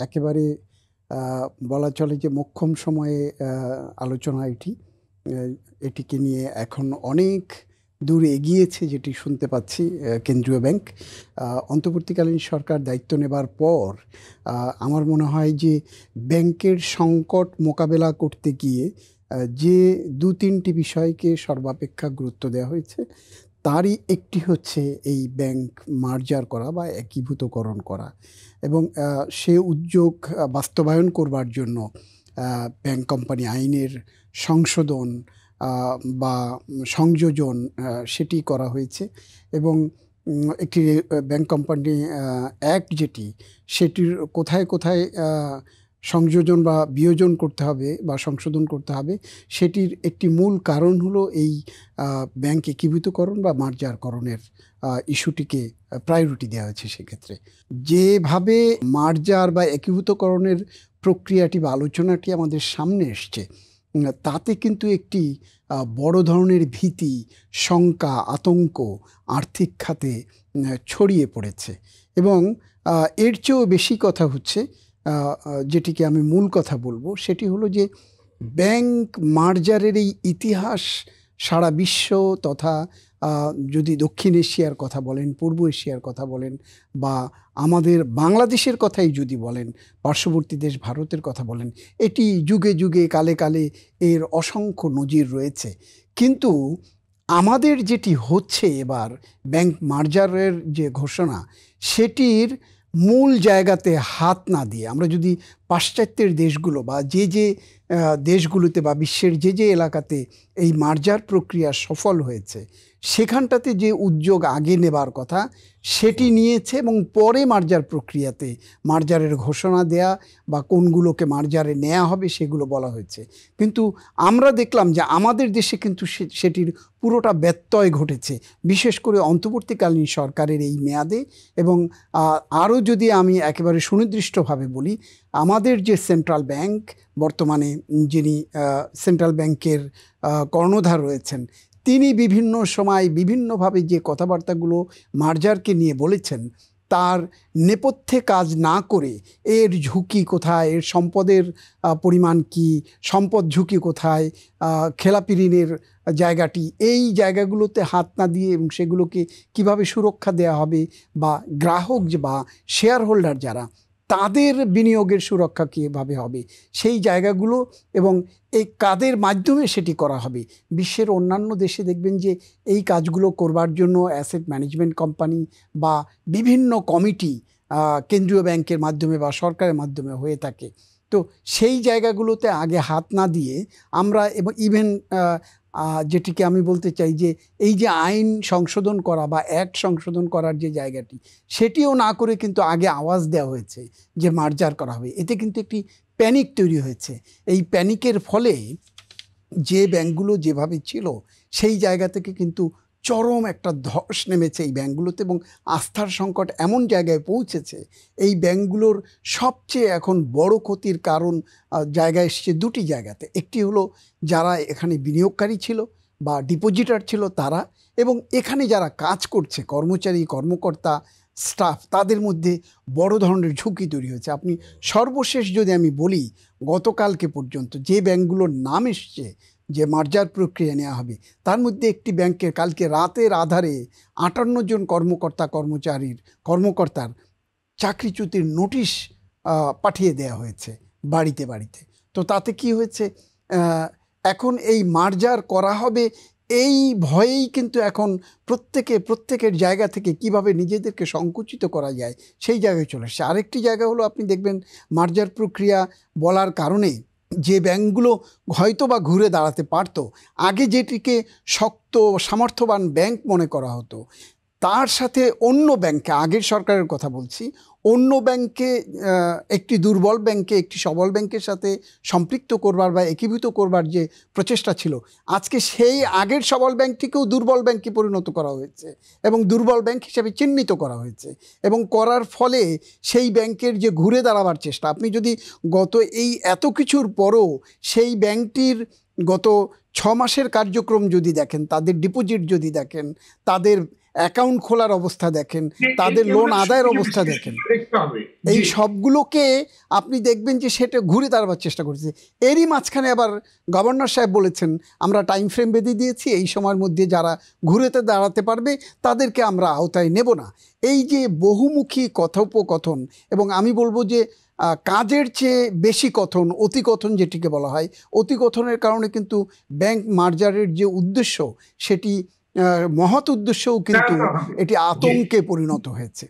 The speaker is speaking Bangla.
একেবারে বলা চলে যে মোক্ষম সময়ে আলোচনা এটিকে নিয়ে এখন অনেক দূর এগিয়েছে যেটি শুনতে পাচ্ছি। কেন্দ্রীয় ব্যাংক অন্তর্বর্তীকালীন সরকার দায়িত্ব নেবার পর আমার মনে হয় যে ব্যাংকের সংকট মোকাবেলা করতে গিয়ে যে দু তিনটি বিষয়কে সর্বাপেক্ষা গুরুত্ব দেওয়া হয়েছে তারই একটি হচ্ছে এই ব্যাংক মার্জার করা বা একীভূতকরণ করা, এবং সে উদ্যোগ বাস্তবায়ন করবার জন্য ব্যাংক কোম্পানি আইনের সংশোধন বা সংযোজন সেটি করা হয়েছে। এবং একটি ব্যাংক কোম্পানি অ্যাক্ট যেটি সেটির কোথায় কোথায় সংযোজন বা বিয়োজন করতে হবে বা সংশোধন করতে হবে সেটির একটি মূল কারণ হলো এই ব্যাংক একীভূতকরণ বা মার্জারকরণের ইস্যুটিকে প্রায়োরিটি দেওয়া হয়েছে। সেক্ষেত্রে যেভাবে মার্জার বা একীভূতকরণের প্রক্রিয়াটি বা আলোচনাটি আমাদের সামনে এসছে তাতে কিন্তু একটি বড় ধরনের ভীতি, শঙ্কা, আতঙ্ক আর্থিক খাতে ছড়িয়ে পড়েছে। এবং এর চেয়েও বেশি কথা হচ্ছে, যেটিকে আমি মূল কথা বলবো, সেটি হলো যে ব্যাংক মার্জারের এই ইতিহাস সারা বিশ্ব তথা যদি দক্ষিণ এশিয়ার কথা বলেন, পূর্ব এশিয়ার কথা বলেন বা আমাদের বাংলাদেশের কথাই যদি বলেন, পার্শ্ববর্তী দেশ ভারতের কথা বলেন, এটি যুগে যুগে কালে কালে এর অসংখ্য নজির রয়েছে। কিন্তু আমাদের যেটি হচ্ছে এবার ব্যাংক মার্জারের যে ঘোষণা, সেটির মূল জায়গাতে হাত না দিয়ে আমরা যদি পাশ্চাত্যের দেশগুলো বা যে যে দেশগুলোতে বা বিশ্বের যে যে এলাকাতে এই মার্জার প্রক্রিয়া সফল হয়েছে সেখানটাতে যে উদ্যোগ আগে নেবার কথা সেটি নিয়েছে, এবং পরে মার্জার প্রক্রিয়াতে মার্জারের ঘোষণা দেয়া বা কোনগুলোকে মার্জারে নেওয়া হবে সেগুলো বলা হয়েছে। কিন্তু আমরা দেখলাম যে আমাদের দেশে কিন্তু সেটির পুরোটা ব্যত্যয় ঘটেছে, বিশেষ করে অন্তর্বর্তীকালীন সরকারের এই মেয়াদে। এবং আরও যদি আমি একেবারে সুনির্দিষ্টভাবে বলি, আমাদের যে সেন্ট্রাল ব্যাংক বর্তমানে যিনি সেন্ট্রাল ব্যাংকের কর্ণধার রয়েছেন, তিনি বিভিন্ন সময় বিভিন্নভাবে যে কথাবার্তাগুলো মার্জারকে নিয়ে বলেছেন তার নেপথ্যে কাজ না করে এর ঝুঁকি কোথায়, এর সম্পদের পরিমাণ কি, সম্পদ ঝুঁকি কোথায়, খেলাপি ঋণের জায়গাটি, এই জায়গাগুলোতে হাত না দিয়ে এবং সেগুলোকে কিভাবে সুরক্ষা দেওয়া হবে বা গ্রাহক বা শেয়ার হোল্ডার যারা তাদের বিনিয়োগের সুরক্ষা কীভাবে হবে সেই জায়গাগুলো এবং এই কাদের মাধ্যমে সেটি করা হবে। বিশ্বের অন্যান্য দেশে দেখবেন যে এই কাজগুলো করবার জন্য অ্যাসেট ম্যানেজমেন্ট কোম্পানি বা বিভিন্ন কমিটি কেন্দ্রীয় ব্যাংকের মাধ্যমে বা সরকারের মাধ্যমে হয়ে থাকে। তো সেই জায়গাগুলোতে আগে হাত না দিয়ে আমরা এবং ইভেন যেটিকে আমি বলতে চাই যে এই যে আইন সংশোধন করা বা অ্যাক্ট সংশোধন করার যে জায়গাটি সেটিও না করে কিন্তু আগে আওয়াজ দেওয়া হয়েছে যে মার্জার করা হবে। এতে কিন্তু একটি প্যানিক তৈরি হয়েছে। এই প্যানিকের ফলে যে ব্যাংকগুলো যেভাবে ছিল সেই জায়গা থেকে কিন্তু চরম একটা ধস নেমেছে এই ব্যাংকগুলোতে, এবং আস্থার সংকট এমন জায়গায় পৌঁছেছে এই ব্যাংকগুলোর সবচেয়ে এখন বড় ক্ষতির কারণ জায়গায় এসছে দুটি জায়গাতে। একটি হলো যারা এখানে বিনিয়োগকারী ছিল বা ডিপোজিটার ছিল তারা, এবং এখানে যারা কাজ করছে কর্মচারী, কর্মকর্তা, স্টাফ, তাদের মধ্যে বড় ধরনের ঝুঁকি তৈরি হয়েছে। আপনি সর্বশেষ যদি আমি বলি, গতকালকে পর্যন্ত যে ব্যাংকগুলোর নাম এসছে যে মার্জার প্রক্রিয়া নেওয়া হবে তার মধ্যে একটি ব্যাংকের কালকে রাতের আধারে 58 জন কর্মকর্তার চাকরিচ্যুতির নোটিশ পাঠিয়ে দেওয়া হয়েছে বাড়িতে বাড়িতে। তো তাতে কি হয়েছে, এখন এই মার্জার করা হবে এই ভয়েই কিন্তু এখন প্রত্যেকের জায়গা থেকে কিভাবে নিজেদেরকে সংকুচিত করা যায় সেই জায়গায় চলে আসছে। আরেকটি জায়গা হলো আপনি দেখবেন মার্জার প্রক্রিয়া বলার কারণে যে ব্যাংকগুলো হয়তো বা ঘুরে দাঁড়াতে পারত, আগে যেটিকে শক্ত সামর্থ্যবান ব্যাংক মনে করা হতো, তার সাথে অন্য ব্যাংকে, আগের সরকারের কথা বলছি, অন্য ব্যাংকে একটি দুর্বল ব্যাংকে একটি সবল ব্যাংকের সাথে সম্পৃক্ত করবার বা একীভূত করবার যে প্রচেষ্টা ছিল, আজকে সেই আগের সবল ব্যাংকটিকেও দুর্বল ব্যাংকে পরিণত করা হয়েছে এবং দুর্বল ব্যাংক হিসেবে চিহ্নিত করা হয়েছে। এবং করার ফলে সেই ব্যাংকের যে ঘুরে দাঁড়াবার চেষ্টা, আপনি যদি গত এই এত কিছুর পরও সেই ব্যাংকটির গত 6 মাসের কার্যক্রম যদি দেখেন, তাদের ডিপোজিট যদি দেখেন, তাদের অ্যাকাউন্ট খোলার অবস্থা দেখেন, তাদের লোন আদায়ের অবস্থা দেখেন, দেখতে হবে। এই সবগুলোকে আপনি দেখবেন যে সেটা ঘুরে দাঁড়াবার চেষ্টা করছে। এরই মাঝখানে আবার গভর্নর সাহেব বলেছেন আমরা টাইম ফ্রেম বেঁধে দিয়েছি, এই সময়ের মধ্যে যারা ঘুরেতে দাঁড়াতে পারবে তাদেরকে আমরা আওতায় নেব না। এই যে বহুমুখী কথোপকথন, এবং আমি বলবো যে কাজের চেয়ে বেশি কথন, অতিকথন যেটিকে বলা হয়, অতিকথনের কারণে কিন্তু ব্যাংক মার্জারের যে উদ্দেশ্য সেটি মহৎ উদ্দেশ্যও কিন্তু এটি আতঙ্কে পরিণত হয়েছে।